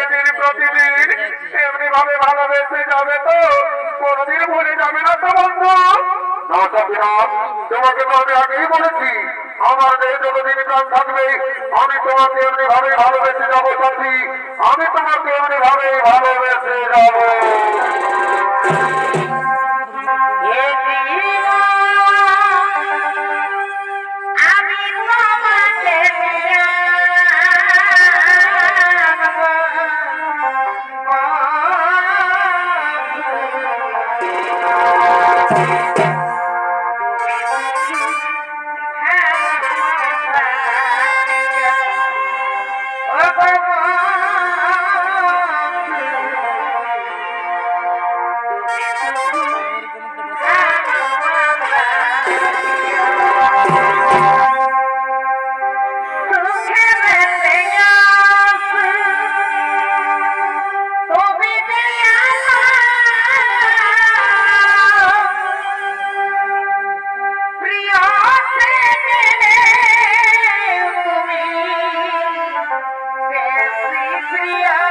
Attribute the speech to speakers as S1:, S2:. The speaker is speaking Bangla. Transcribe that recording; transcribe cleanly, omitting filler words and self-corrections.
S1: প্রতিদিন প্রতিদিন এমনি ভাবে ভালোবেসে যাবে তো কোনদিন ভুলে যাবে না তো বন্ধু? না সাথীরা, তোমাকে তো আমি আগেই বলেছি আমার দেহে যতদিন প্রাণ থাকবে আমি তোমাকে এমনি ভাবে ভালোবেসে যাবো সাথী, আমি তোমাকে এমনি ভাবে ভালোবেসে যাবো।
S2: Priya